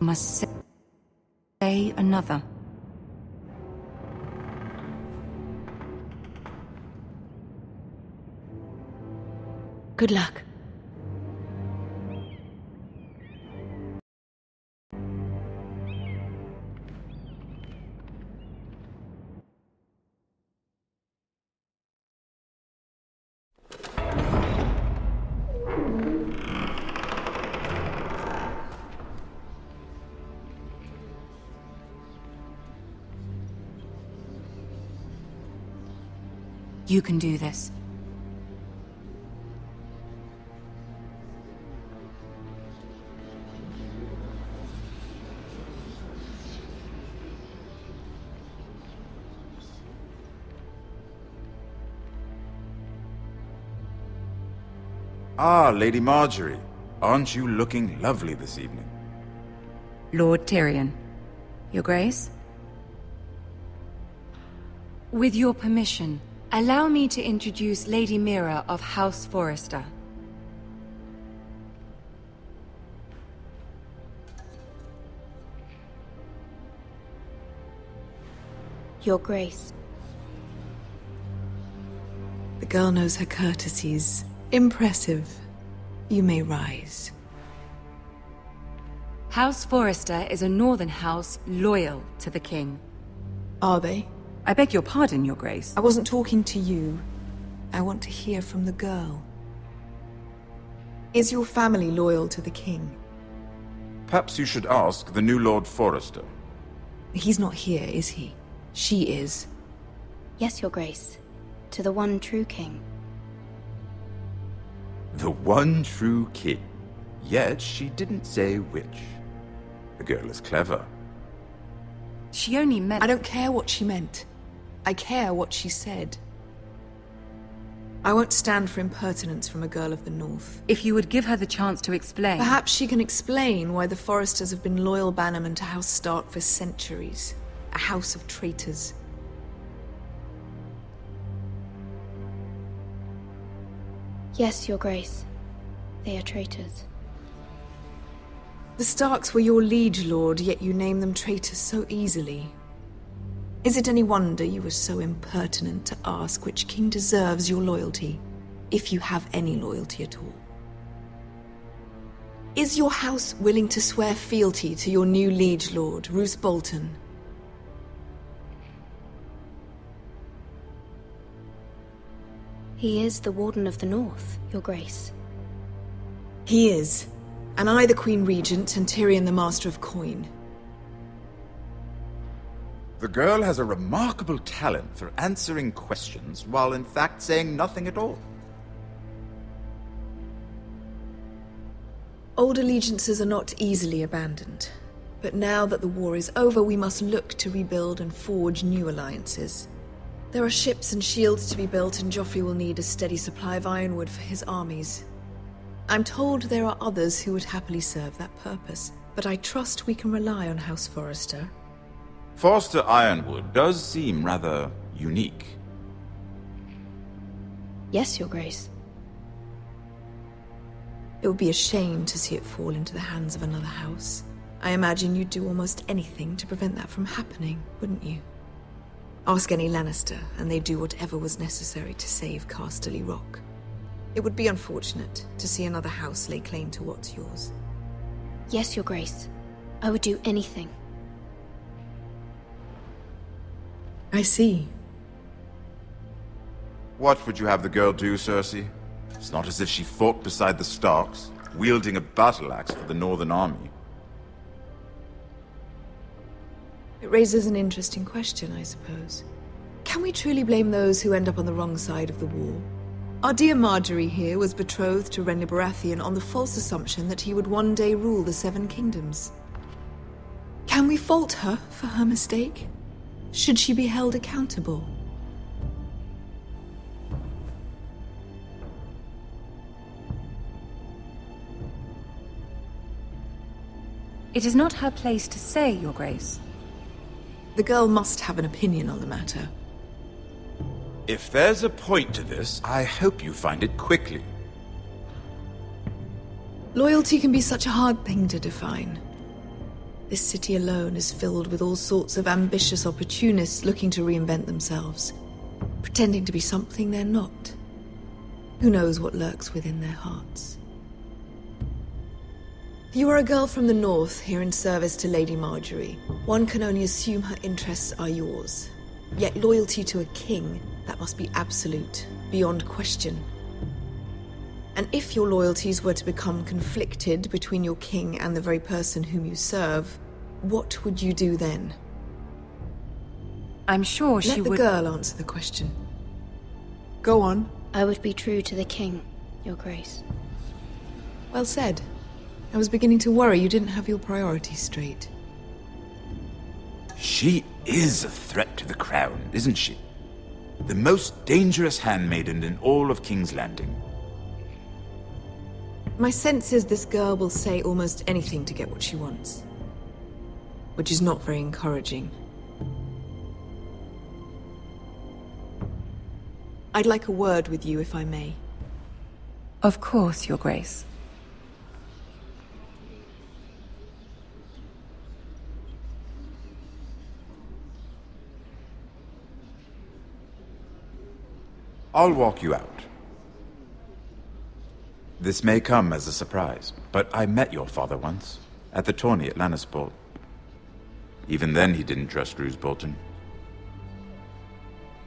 must say another. Good luck. You can do this. Ah, Lady Marjorie. Aren't you looking lovely this evening? Lord Tyrion. Your Grace? With your permission, allow me to introduce Lady Mira of House Forrester. Your Grace. The girl knows her courtesies. Impressive. You may rise. House Forrester is a northern house loyal to the king. Are they? I beg your pardon, Your Grace. I wasn't talking to you. I want to hear from the girl. Is your family loyal to the king? Perhaps you should ask the new Lord Forrester. He's not here, is he? She is. Yes, Your Grace. To the one true king. The one true king. Yet she didn't say which. The girl is clever. She only meant— I don't care what she meant. I care what she said. I won't stand for impertinence from a girl of the North. If you would give her the chance to explain— Perhaps she can explain why the Forresters have been loyal bannermen to House Stark for centuries. A house of traitors. Yes, Your Grace. They are traitors. The Starks were your liege lord, yet you name them traitors so easily. Is it any wonder you were so impertinent to ask which king deserves your loyalty, if you have any loyalty at all? Is your house willing to swear fealty to your new liege lord, Roose Bolton? He is the Warden of the North, Your Grace. He is. And I the Queen Regent, and Tyrion the Master of Coin. The girl has a remarkable talent for answering questions while in fact saying nothing at all. Old allegiances are not easily abandoned. But now that the war is over, we must look to rebuild and forge new alliances. There are ships and shields to be built, and Joffrey will need a steady supply of ironwood for his armies. I'm told there are others who would happily serve that purpose, but I trust we can rely on House Forrester. Forster Ironwood does seem rather unique. Yes, Your Grace. It would be a shame to see it fall into the hands of another house. I imagine you'd do almost anything to prevent that from happening, wouldn't you? Ask any Lannister, and they'd do whatever was necessary to save Casterly Rock. It would be unfortunate to see another house lay claim to what's yours. Yes, Your Grace. I would do anything. I see. What would you have the girl do, Cersei? It's not as if she fought beside the Starks, wielding a battle axe for the Northern Army. It raises an interesting question, I suppose. Can we truly blame those who end up on the wrong side of the war? Our dear Marjorie here was betrothed to Renly Baratheon on the false assumption that he would one day rule the Seven Kingdoms. Can we fault her for her mistake? Should she be held accountable? It is not her place to say, Your Grace. The girl must have an opinion on the matter. If there's a point to this, I hope you find it quickly. Loyalty can be such a hard thing to define. This city alone is filled with all sorts of ambitious opportunists looking to reinvent themselves, pretending to be something they're not. Who knows what lurks within their hearts? You are a girl from the north, here in service to Lady Marjorie. One can only assume her interests are yours. Yet loyalty to a king, that must be absolute, beyond question. And if your loyalties were to become conflicted between your king and the very person whom you serve, what would you do then? I'm sure she would... Let the girl answer the question. Go on. I would be true to the king, Your Grace. Well said. I was beginning to worry you didn't have your priorities straight. She is a threat to the crown, isn't she? The most dangerous handmaiden in all of King's Landing. My sense is this girl will say almost anything to get what she wants. Which is not very encouraging. I'd like a word with you, if I may. Of course, Your Grace. I'll walk you out. This may come as a surprise, but I met your father once, at the tourney at Lannisport. Even then he didn't trust Roose Bolton.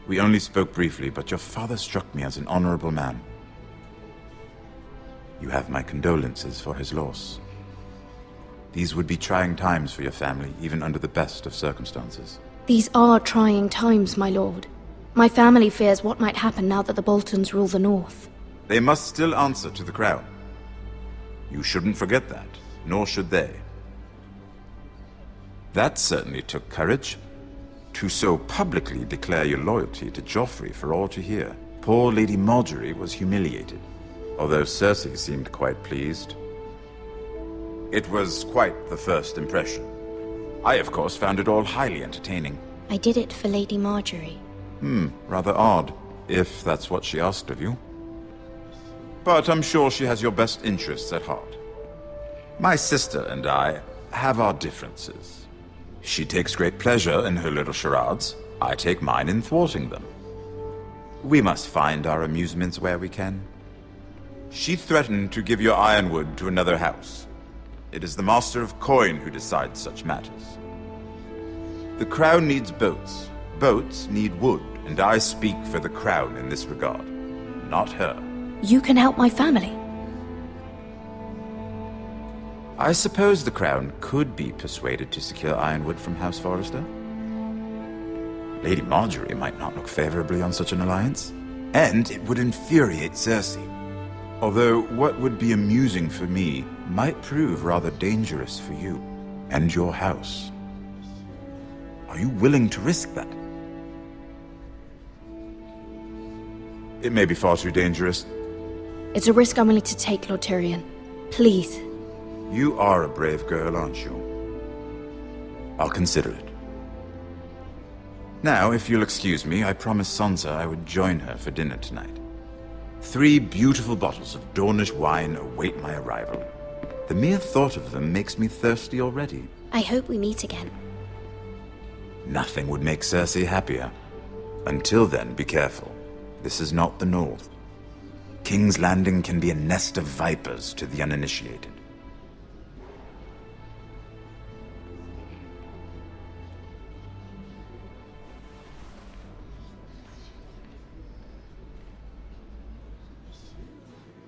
We only spoke briefly, but your father struck me as an honorable man. You have my condolences for his loss. These would be trying times for your family, even under the best of circumstances. These are trying times, my lord. My family fears what might happen now that the Boltons rule the North. They must still answer to the crown. You shouldn't forget that, nor should they. That certainly took courage. To so publicly declare your loyalty to Joffrey for all to hear. Poor Lady Marjorie was humiliated, although Cersei seemed quite pleased. It was quite the first impression. I, of course, found it all highly entertaining. I did it for Lady Marjorie. Rather odd, if that's what she asked of you. But I'm sure she has your best interests at heart. My sister and I have our differences. She takes great pleasure in her little charades. I take mine in thwarting them. We must find our amusements where we can. She threatened to give your ironwood to another house. It is the Master of Coin who decides such matters. The crown needs boats. Boats need wood, and I speak for the crown in this regard, not her. You can help my family. I suppose the crown could be persuaded to secure ironwood from House Forrester. Lady Marjorie might not look favorably on such an alliance, and it would infuriate Cersei. Although what would be amusing for me might prove rather dangerous for you and your house. Are you willing to risk that? It may be far too dangerous. It's a risk I'm willing to take, Lord Tyrion. Please. You are a brave girl, aren't you? I'll consider it. Now, if you'll excuse me, I promised Sansa I would join her for dinner tonight. 3 beautiful bottles of Dornish wine await my arrival. The mere thought of them makes me thirsty already. I hope we meet again. Nothing would make Cersei happier. Until then, be careful. This is not the North. King's Landing can be a nest of vipers to the uninitiated.